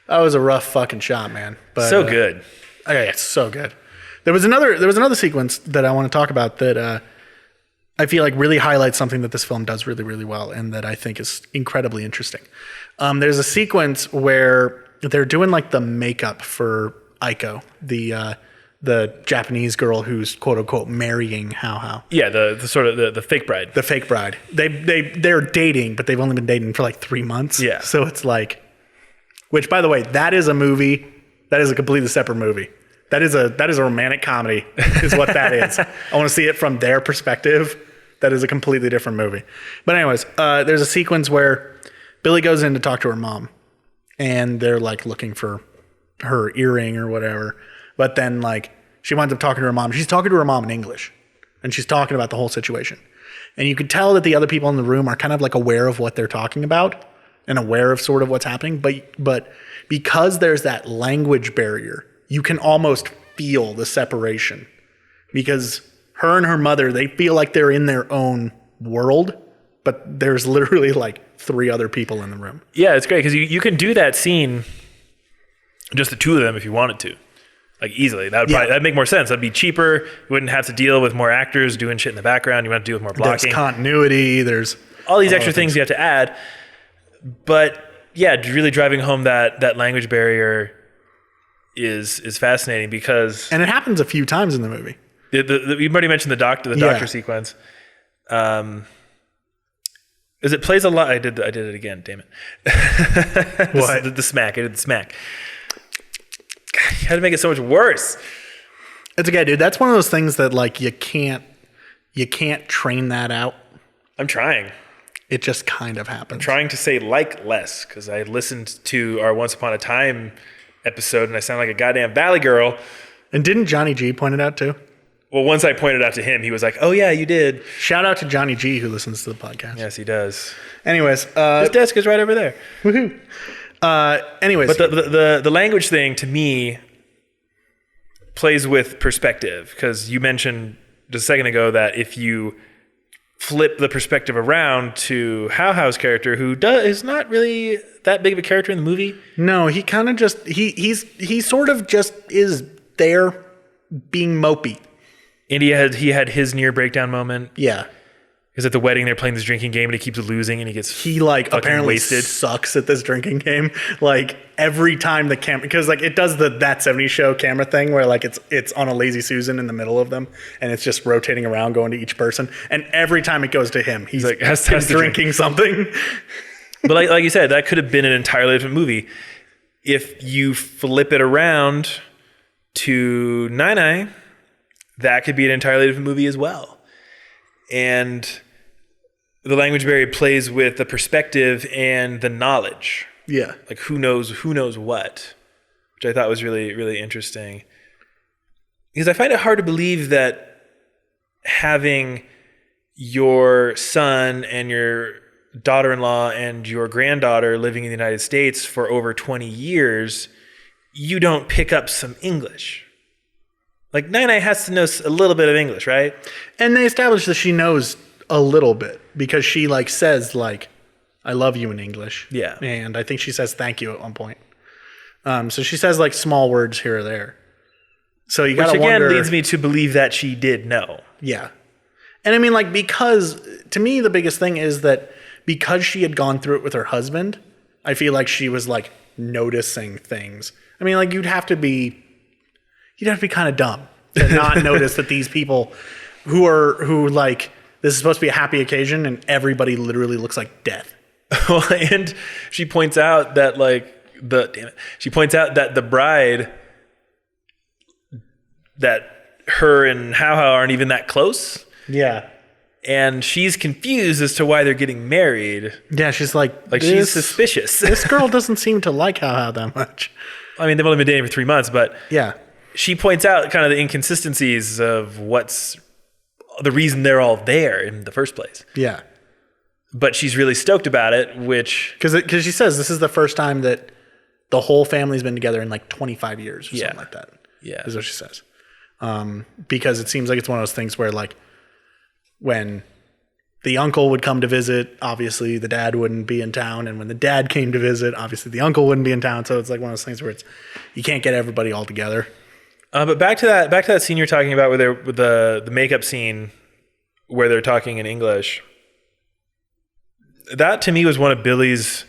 a rough fucking shot, man. But so good. Yeah, it's so good. There was another sequence that I want to talk about that I feel like really highlights something that this film does really, really well, and that I think is incredibly interesting. There's a sequence where they're doing like the makeup for Aiko, the Japanese girl who's quote unquote marrying Hao. Yeah, the sort of the fake bride. The fake bride. They're dating, but they've only been dating for like 3 months. Yeah. So it's like, which by the way, that is a movie. That is a completely separate movie. That is a romantic comedy, is what that is. I want to see it from their perspective. That is a completely different movie. But anyways, there's a sequence where Billy goes in to talk to her mom, and they're like looking for her earring or whatever. But then like she winds up talking to her mom. She's talking to her mom in English, and she's talking about the whole situation. And you can tell that the other people in the room are kind of like aware of what they're talking about and aware of sort of what's happening. But because there's that language barrier, you can almost feel the separation, because her and her mother, they feel like they're in their own world, but there's literally like 3 other people in the room. Yeah, it's great because you can do that scene, just the 2 of them if you wanted to, like easily. That'd make more sense. That'd be cheaper. You wouldn't have to deal with more actors doing shit in the background. You wouldn't have to deal with more blocking. There's continuity. There's all these extra things you have to add. But yeah, really driving home that language barrier is fascinating because... And it happens a few times in the movie. You've already mentioned the doctor sequence. Is it plays a lot? I did it again. Damn it! What? The smack. I did the smack. God, you had to make it so much worse. It's okay, dude. That's one of those things that like you can't train that out. I'm trying. It just kind of happens. I'm trying to say like less because I listened to our Once Upon a Time episode and I sound like a goddamn Valley girl. And didn't Johnny G point it out too? Well, once I pointed out to him, he was like, "Oh yeah, you did." Shout out to Johnny G who listens to the podcast. Yes, he does. Anyways, his desk is right over there. Woohoo! Anyways, but the language thing to me plays with perspective because you mentioned just a second ago that if you flip the perspective around to Hao's character, who is not really that big of a character in the movie. No, he kind of just he sort of just is there being mopey. And he had his near breakdown moment. Yeah. Because at the wedding they're playing this drinking game and he keeps losing and he like apparently wasted. Sucks at this drinking game. Like every time the camera, because like it does that 70s show camera thing where like it's on a Lazy Susan in the middle of them and it's just rotating around going to each person, and every time it goes to him, he's like has drinking something. But like you said, that could have been an entirely different movie if you flip it around to Nai. That could be an entirely different movie as well. And the language barrier plays with the perspective and the knowledge. Yeah. Like who knows what, which I thought was really, really interesting. Because I find it hard to believe that having your son and your daughter-in-law and your granddaughter living in the United States for over 20 years, you don't pick up some English. Like, Nai has to know a little bit of English, right? And they establish that she knows a little bit because she, like, says, like, I love you in English. Yeah. And I think she says thank you at one point. So she says, like, small words here or there. So you got to wonder... Which, again, leads me to believe that she did know. Yeah. And I mean, like, because... To me, the biggest thing is that because she had gone through it with her husband, I feel like she was, like, noticing things. I mean, like, you'd have to be kind of dumb to not notice that these people who like, this is supposed to be a happy occasion and everybody literally looks like death. Well, and she points out that the bride, that her and Hao aren't even that close. Yeah. And she's confused as to why they're getting married. Yeah, she's like she's suspicious. This girl doesn't seem to like How that much. I mean, they've only been dating for 3 months, but yeah, she points out kind of the inconsistencies of what's the reason they're all there in the first place. Yeah. But she's really stoked about it, which... Because she says this is the first time that the whole family's been together in like 25 years or something like that. Yeah. Is what she says. Because it seems like it's one of those things where like when the uncle would come to visit, obviously the dad wouldn't be in town. And when the dad came to visit, obviously the uncle wouldn't be in town. So it's like one of those things where you can't get everybody all together. But back to that scene you're talking about with the makeup scene where they're talking in English. That to me was one of Billy's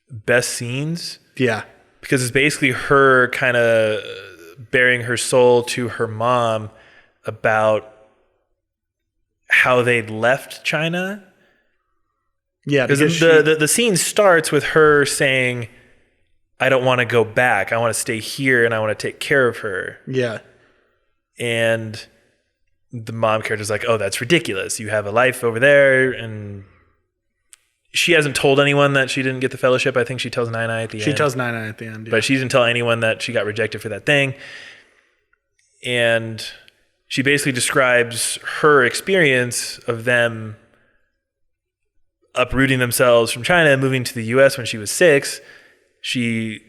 best scenes. Yeah. Because it's basically her kind of bearing her soul to her mom about how they'd left China. Yeah. Because the scene starts with her saying, I don't want to go back. I want to stay here and I want to take care of her. Yeah. And the mom character's like, oh, that's ridiculous. You have a life over there. And she hasn't told anyone that she didn't get the fellowship. I think she tells Nai at the end. She tells Nai at the end. Yeah. But she didn't tell anyone that she got rejected for that thing. And she basically describes her experience of them uprooting themselves from China and moving to the US when she was 6. She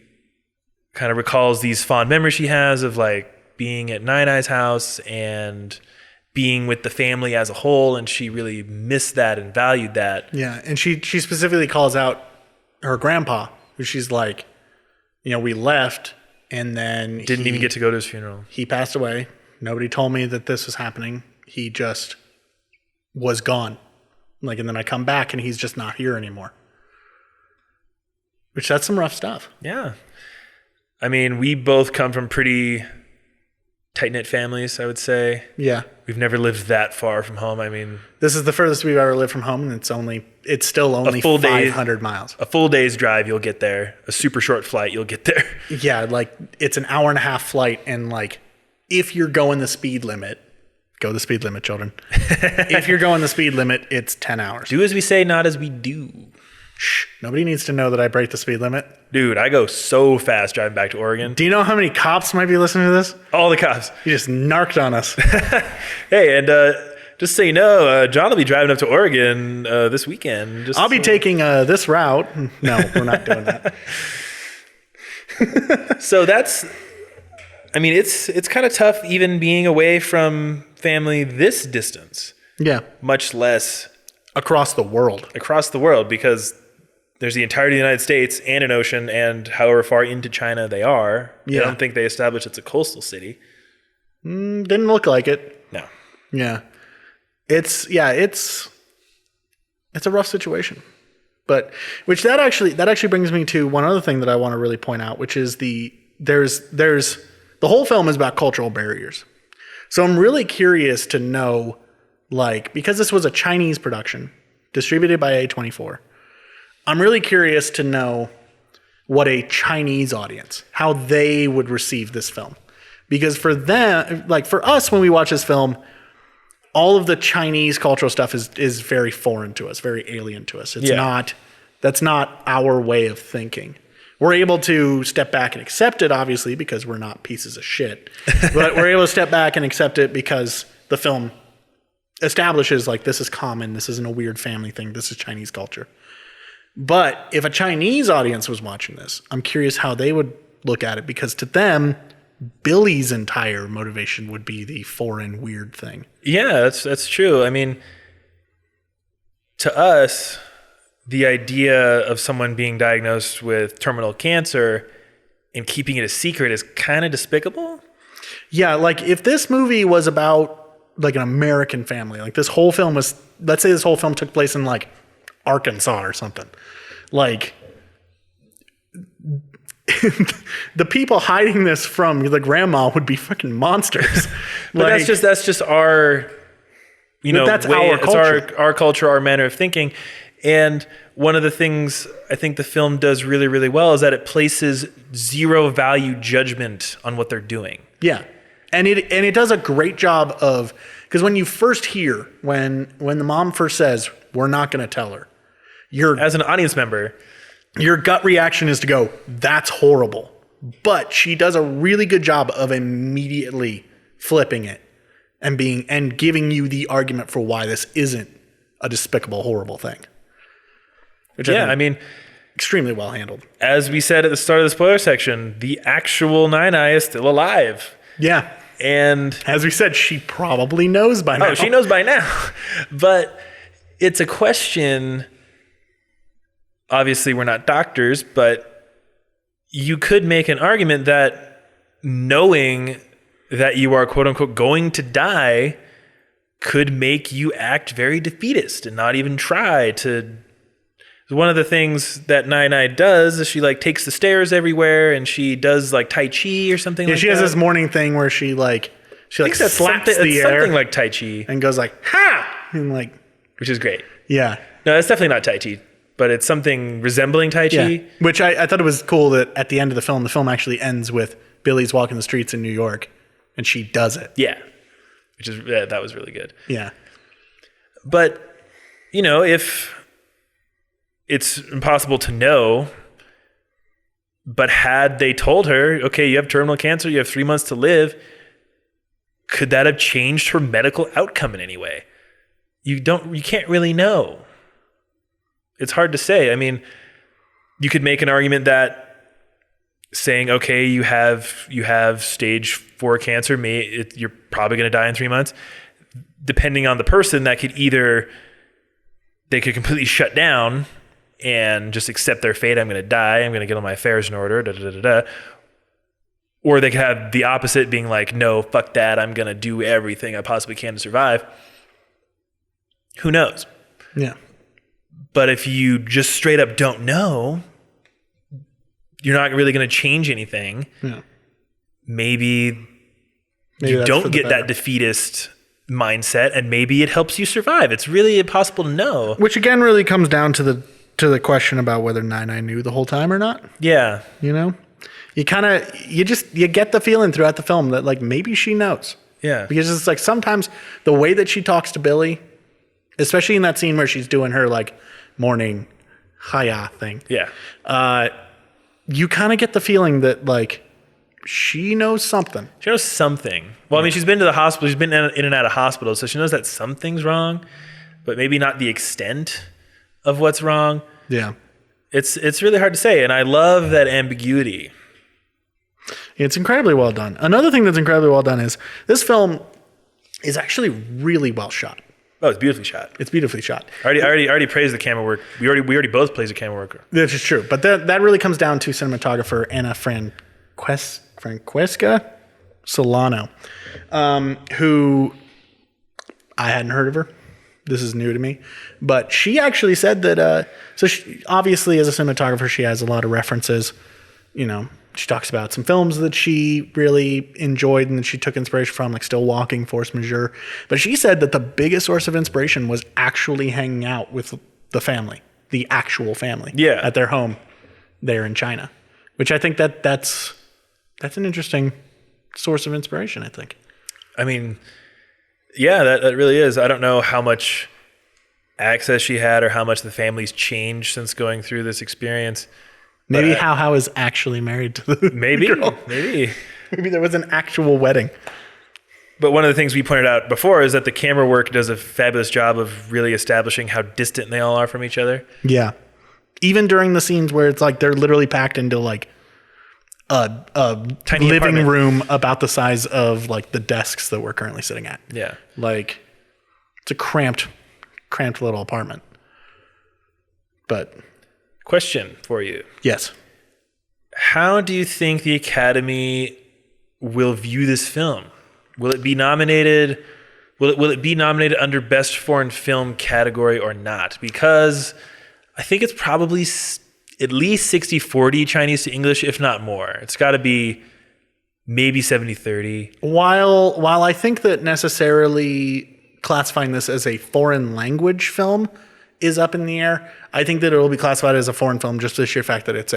kind of recalls these fond memories she has of like being at Nai's house and being with the family as a whole, and she really missed that and valued that. Yeah, and she specifically calls out her grandpa, who she's like, we left, and then didn't even get to go to his funeral. He passed away. Nobody told me that this was happening. He just was gone. Like, and then I come back, and he's just not here anymore. Which, that's some rough stuff. Yeah. I mean, we both come from pretty tight-knit families, I would say. Yeah. We've never lived that far from home. I mean... This is the furthest we've ever lived from home, and it's still only 500 miles. A full day's drive, you'll get there. A super short flight, you'll get there. Yeah, like, it's an hour-and-a-half flight, and, like, if you're going the speed limit... Go the speed limit, children. If you're going the speed limit, it's 10 hours. Do as we say, not as we do. Shh. Nobody needs to know that I break the speed limit. Dude, I go so fast driving back to Oregon. Do you know how many cops might be listening to this? All the cops. You just narked on us. Hey, and just so you know, John will be driving up to Oregon this weekend. I'll be taking this route. No, we're not doing that. So it's kind of tough even being away from family this distance. Yeah. Much less across the world. Because there's the entirety of the United States and an ocean, and however far into China they are. Yeah. I don't think they established it's a coastal city. Didn't look like it. No. Yeah. It's a rough situation. But which that actually brings me to one other thing that I want to really point out, which is there's the whole film is about cultural barriers. So I'm really curious to know, like, because this was a Chinese production distributed by A24, I'm really curious to know what a Chinese audience, how they would receive this film. Because for them, like for us, when we watch this film, all of the Chinese cultural stuff is very foreign to us, very alien to us. That's not our way of thinking. We're able to step back and accept it, obviously, because we're not pieces of shit. But we're able to step back and accept it because the film establishes, like, this is common, this isn't a weird family thing, this is Chinese culture. But if a Chinese audience was watching this, I'm curious how they would look at it, because to them, Billy's entire motivation would be the foreign, weird thing. Yeah, that's true. I mean, to us, the idea of someone being diagnosed with terminal cancer and keeping it a secret is kind of despicable. Yeah, like if this movie was about like an American family, like this whole film was, let's say this whole film took place in like Arkansas or something. Like the people hiding this from the grandma would be fucking monsters. But like, that's just our, that's way, our culture. It's our culture, our manner of thinking. And one of the things I think the film does really, really well is that it places zero value judgment on what they're doing. Yeah. And it does a great job of Because when you first hear, when the mom first says, we're not going to tell her, as an audience member, your gut reaction is to go, that's horrible. But she does a really good job of immediately flipping it and giving you the argument for why this isn't a despicable, horrible thing. Which I mean, extremely well handled. As we said at the start of the spoiler section, the actual Nine-Eye is still alive. Yeah. And as we said, she probably knows by now. Oh, she knows by now. But it's a question. Obviously, we're not doctors, but you could make an argument that knowing that you are, quote unquote, going to die could make you act very defeatist and not even try to. One of the things that Nine-Eye does is she like takes the stairs everywhere, and she does like Tai Chi or something. Yeah, she has this morning thing where she slaps the air, something like Tai Chi, and goes like ha, and like, which is great. Yeah, no, it's definitely not Tai Chi, but it's something resembling Tai Chi. Yeah. Which I thought it was cool that at the end of the film actually ends with Billy's walking the streets in New York, and she does it. Yeah, that was really good. Yeah, but if it's impossible to know, but had they told her, okay, you have terminal cancer, you have 3 months to live, could that have changed her medical outcome in any way? You can't really know. It's hard to say. I mean, you could make an argument that saying, okay, you have stage 4 cancer, you're probably going to die in 3 months. Depending on the person, they could completely shut down and just accept their fate. I'm going to die. I'm going to get all my affairs in order. Da, da, da, da. Or they could have the opposite, being like, no, fuck that. I'm going to do everything I possibly can to survive. Who knows? Yeah. But if you just straight up don't know, you're not really going to change anything. Yeah. Maybe you don't get that defeatist mindset, and maybe it helps you survive. It's really impossible to know. Which again really comes down to the question about whether Nine-Eye knew the whole time or not. Yeah. You get the feeling throughout the film that like maybe she knows. Yeah. Because it's like sometimes the way that she talks to Billy, especially in that scene where she's doing her like morning hiya thing. Yeah. You kind of get the feeling that like she knows something. She knows something. Well, I mean, she's been to the hospital. She's been in and out of hospitals, so she knows that something's wrong, but maybe not the extent of what's wrong. Yeah. It's really hard to say, and I love that ambiguity. It's incredibly well done. Another thing that's incredibly well done is this film is actually really well shot. Oh, it's beautifully shot. It's beautifully shot. I already praised the camera work. We already both praised the camera work. This is true, but that really comes down to cinematographer Anna Francesca Solano, who I hadn't heard of her. This is new to me, but she actually said that. So she, obviously, as a cinematographer, she has a lot of references. She talks about some films that she really enjoyed and that she took inspiration from, like Still Walking, Force Majeure. But she said that the biggest source of inspiration was actually hanging out with the family, the actual family, at their home there in China. Which I think that's an interesting source of inspiration, I think. I mean, yeah, that really is. I don't know how much access she had or how much the family's changed since going through this experience. Maybe How is actually married to the girl. Maybe there was an actual wedding. But one of the things we pointed out before is that the camera work does a fabulous job of really establishing how distant they all are from each other. Yeah. Even during the scenes where it's like they're literally packed into like a tiny living room about the size of like the desks that we're currently sitting at. Yeah. Like it's a cramped little apartment. But question for you. Yes. How do you think the Academy will view this film? Will it be nominated? Will it be nominated under Best Foreign Film category or not? Because I think it's probably at least 60-40 Chinese to English, if not more. It's got to be maybe 70-30. While I think that necessarily classifying this as a foreign language film is up in the air, I think that it will be classified as a foreign film just for the sheer fact that it's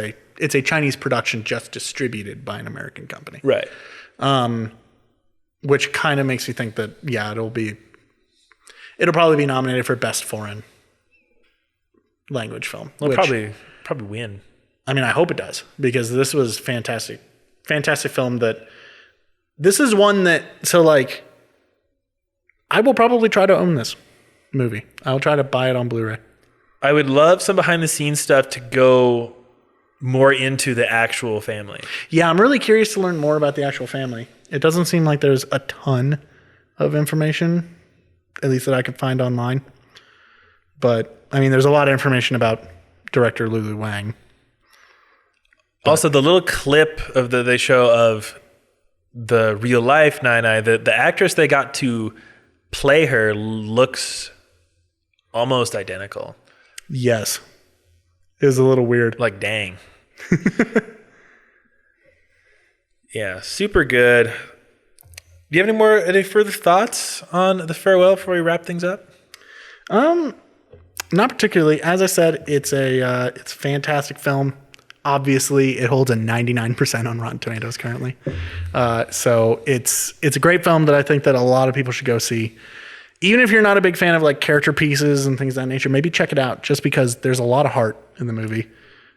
a Chinese production just distributed by an American company. Right. which kind of makes you think that, yeah, it'll probably be nominated for Best Foreign Language Film. Well, probably win. I mean, I hope it does, because this was fantastic. Fantastic film this is one that, so like, I will probably try to own this movie. I'll try to buy it on Blu-ray. I would love some behind the scenes stuff to go more into the actual family. Yeah, I'm really curious to learn more about the actual family. It doesn't seem like there's a ton of information, at least that I could find online. But, I mean, there's a lot of information about director Lulu Wang. Also, the little clip they show of the real life Nai, the actress they got to play her looks almost identical. Yes. It was a little weird. Like, dang. Yeah, super good. Do you have any further thoughts on The Farewell before we wrap things up? Not particularly. As I said, it's a fantastic film. Obviously, it holds a 99% on Rotten Tomatoes currently. So it's a great film that I think that a lot of people should go see. Even if you're not a big fan of like character pieces and things of that nature, maybe check it out just because there's a lot of heart in the movie.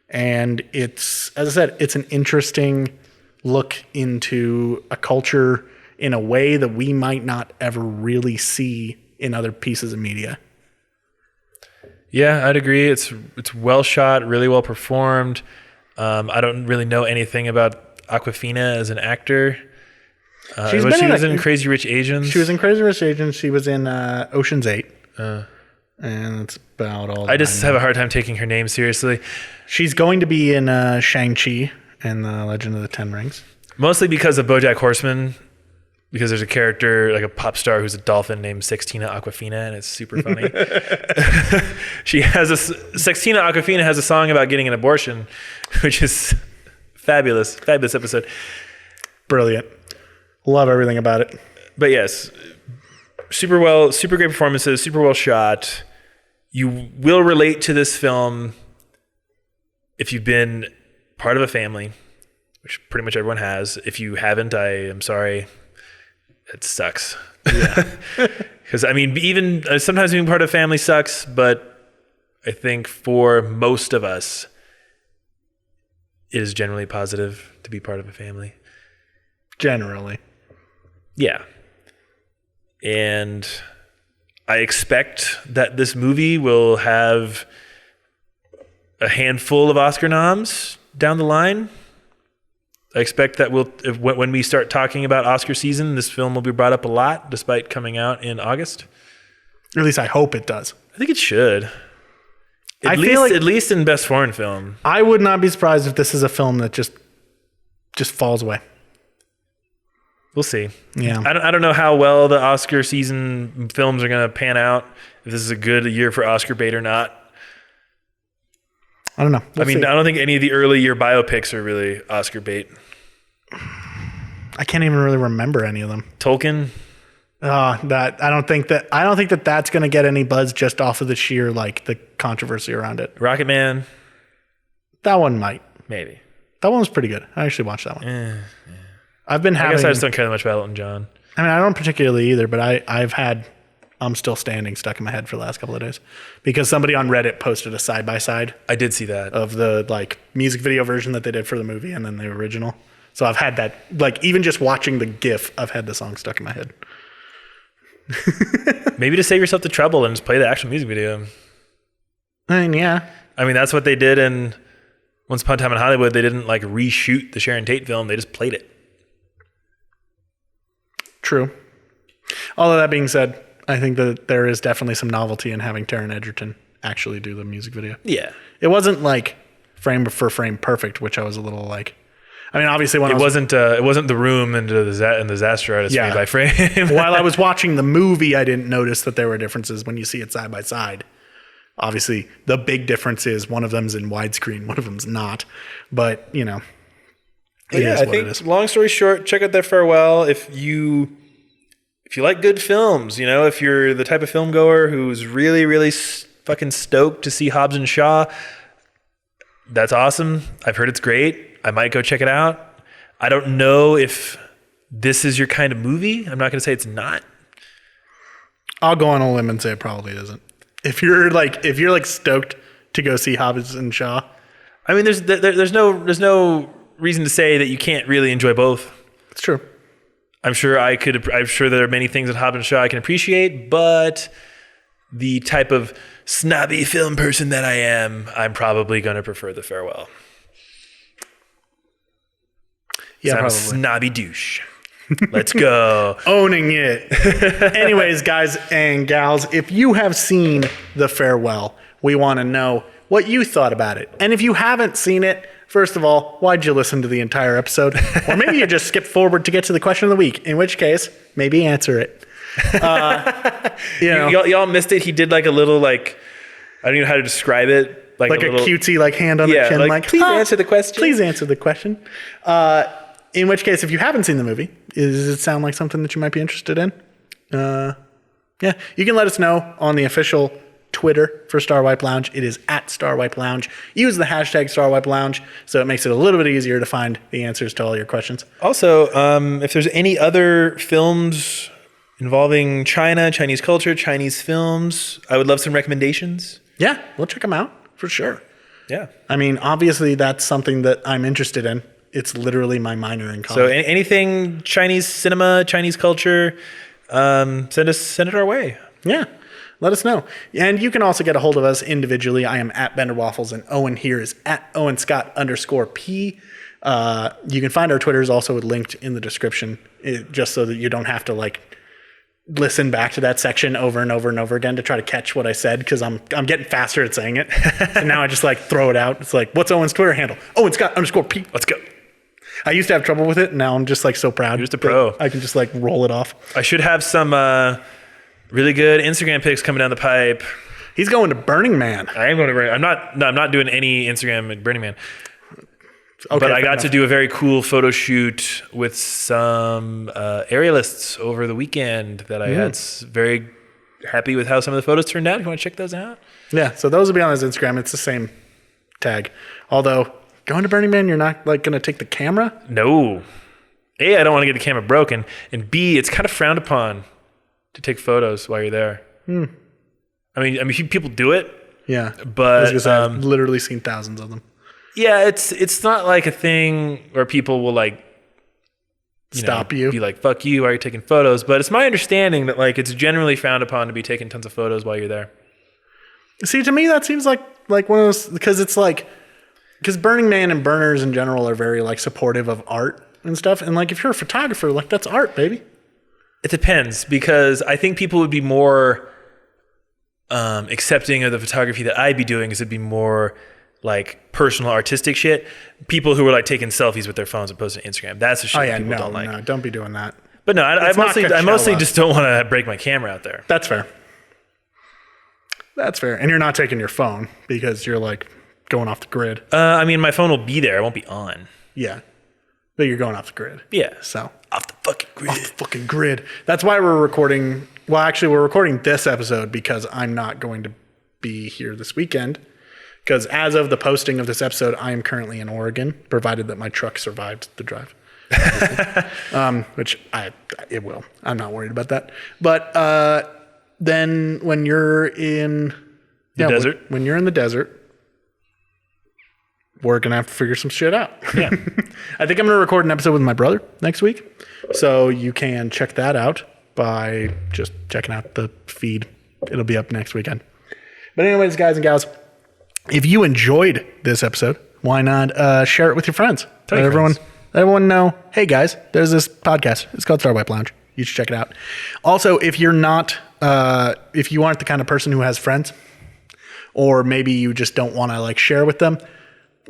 And it's, as I said, it's an interesting look into a culture in a way that we might not ever really see in other pieces of media. Yeah, I'd agree. It's well shot, really well performed. I don't really know anything about Awkwafina as an actor. She was in Crazy Rich Asians. She was in Crazy Rich Asians. She was in Ocean's 8. And that's about all. I just have a hard time taking her name seriously. She's going to be in Shang-Chi and the Legend of the Ten Rings. Mostly because of BoJack Horseman. Because there's a character, like a pop star who's a dolphin named Sextina Awkwafina, and it's super funny. Sextina Awkwafina has a song about getting an abortion, which is fabulous. Fabulous episode. Brilliant. Love everything about it. But yes, super great performances, super well shot. You will relate to this film if you've been part of a family, which pretty much everyone has. If you haven't, I am sorry. It sucks. Yeah. Because, I mean, even sometimes being part of a family sucks, but I think for most of us, it is generally positive to be part of a family. Generally. Yeah. And I expect that this movie will have a handful of Oscar noms down the line. I expect that when we start talking about Oscar season, this film will be brought up a lot, despite coming out in August. At least I hope it does. I think it should. At least in Best Foreign Film. I would not be surprised if this is a film that just falls away. We'll see. Yeah. I don't know how well the Oscar season films are going to pan out. If this is a good year for Oscar bait or not. I don't know. We'll see. I don't think any of the early year biopics are really Oscar bait. I can't even really remember any of them. Tolkien. I don't think that that's going to get any buzz just off of the sheer like the controversy around it. Rocket Man. That one might. Maybe. That one was pretty good. I actually watched that one. Yeah. I guess I just don't care that much about Elton John. I mean, I don't particularly either, but I've had I'm Still Standing stuck in my head for the last couple of days because somebody on Reddit posted a side-by-side. I did see that. Of the like music video version that they did for the movie and then the original. So I've had that, like even just watching the GIF, I've had the song stuck in my head. Maybe to save yourself the trouble and just play the actual music video. I mean, yeah. I mean, that's what they did in Once Upon a Time in Hollywood. They didn't like reshoot the Sharon Tate film. They just played it. True. All of that being said, I think that there is definitely some novelty in having Taron Egerton actually do the music video. Yeah. It wasn't like frame for frame perfect, which I was a little like, I mean, obviously when it wasn't The Room and the Disaster Artist frame by frame. While I was watching the movie, I didn't notice that there were differences when you see it side by side. Obviously, the big difference is one of them's in widescreen, one of them's not. But, you know, I think long story short, check out The Farewell if you like good films, you know, if you're the type of film goer who's really, really fucking stoked to see Hobbs and Shaw, that's awesome. I've heard it's great. I might go check it out. I don't know if this is your kind of movie. I'm not going to say it's not. I'll go on a limb and say it probably isn't. If you're like stoked to go see Hobbs and Shaw. I mean, there's no reason to say that you can't really enjoy both. It's true. I'm sure there are many things in Hobbs and Shaw I can appreciate, but the type of snobby film person that I am, I'm probably going to prefer The Farewell. Yeah, I'm probably. a snobby douche. Let's go. Owning it. Anyways, guys and gals, if you have seen The Farewell, we want to know what you thought about it. And if you haven't seen it, first of all, why'd you listen to the entire episode? Or maybe you just skip forward to get to the question of the week, in which case, maybe answer it. Y'all missed it. He did like a little, like, I don't even know how to describe it. Like a cutesy like hand on the chin. Like, please answer the question. Please answer the question. In which case, if you haven't seen the movie, does it sound like something that you might be interested in? Yeah, you can let us know on the official Twitter for Star Wipe Lounge. It is at Star Wipe Lounge. Use the hashtag Star Wipe Lounge so it makes it a little bit easier to find the answers to all your questions. Also, if there's any other films involving China, Chinese culture, Chinese films, I would love some recommendations. Yeah, we'll check them out for sure. Yeah. I mean, obviously that's something that I'm interested in. It's literally my minor in college. So anything Chinese cinema, Chinese culture, send it our way. Yeah, let us know. And you can also get a hold of us individually. I am at Bender Waffles, and Owen here is at OwenScott_P. You can find our Twitters also linked in the description, just so that you don't have to like listen back to that section over and over and over again to try to catch what I said, because I'm getting faster at saying it. And now I just like throw it out. It's like, what's Owen's Twitter handle? OwenScott_P. Let's go. I used to have trouble with it. And now I'm just like so proud. You're just a pro. I can just like roll it off. I should have some really good Instagram pics coming down the pipe. He's going to Burning Man. I am going to Burning Man. I'm not doing any Instagram at Burning Man. Okay, but I got to do a very cool photo shoot with some aerialists over the weekend that I had very happy with how some of the photos turned out. You want to check those out? Yeah, so those will be on his Instagram. It's the same tag. Although, going to Burning Man, you're not like going to take the camera? No. A, I don't want to get the camera broken. And B, it's kind of frowned upon to take photos while you're there. I mean, people do it. Yeah. But I've literally seen thousands of them. Yeah, it's not like a thing where people will like stop you, be like, fuck you, why are you taking photos? But it's my understanding that like it's generally frowned upon to be taking tons of photos while you're there. See, to me that seems like one of those, because Burning Man and burners in general are very like supportive of art and stuff. And like if you're a photographer, like that's art, baby. It depends, because I think people would be more accepting of the photography that I'd be doing, because it'd be more like personal artistic shit. People who were like taking selfies with their phones and posting to Instagram. That's the shit that people don't like. No, don't be doing that. But no, I mostly just don't want to break my camera out there. That's fair. That's fair. And you're not taking your phone because you're like going off the grid. I mean, my phone will be there. It won't be on. Yeah. But you're going off the grid. Yeah. So off the fucking grid. Off the fucking grid. That's why we're recording. Well, actually, we're recording this episode because I'm not going to be here this weekend. Because as of the posting of this episode, I am currently in Oregon, provided that my truck survived the drive. Which it will. I'm not worried about that. But then when you're in the desert, when you're in the desert, we're gonna have to figure some shit out. Yeah. I think I'm gonna record an episode with my brother next week, so you can check that out by just checking out the feed. It'll be up next weekend. But anyways, guys and gals, if you enjoyed this episode, why not share it with your friends? Let everyone know, hey guys, there's this podcast. It's called Star Wipe Lounge. You should check it out. Also, if you're not, if you aren't the kind of person who has friends, or maybe you just don't want to like share with them,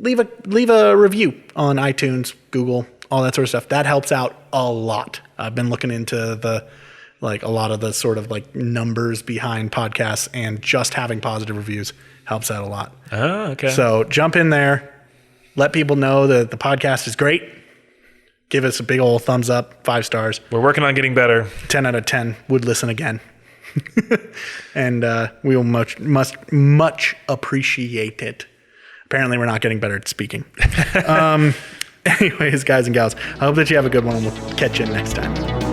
leave a review on iTunes, Google, all that sort of stuff. That helps out a lot. I've been looking into a lot of the sort of like numbers behind podcasts, and just having positive reviews helps out a lot. Oh, okay. So jump in there, let people know that the podcast is great. Give us a big old thumbs up, 5 stars. We're working on getting better. 10 out of 10 would listen again. And we will much appreciate it. Apparently we're not getting better at speaking. Anyways, guys and gals, I hope that you have a good one, and we'll catch you next time.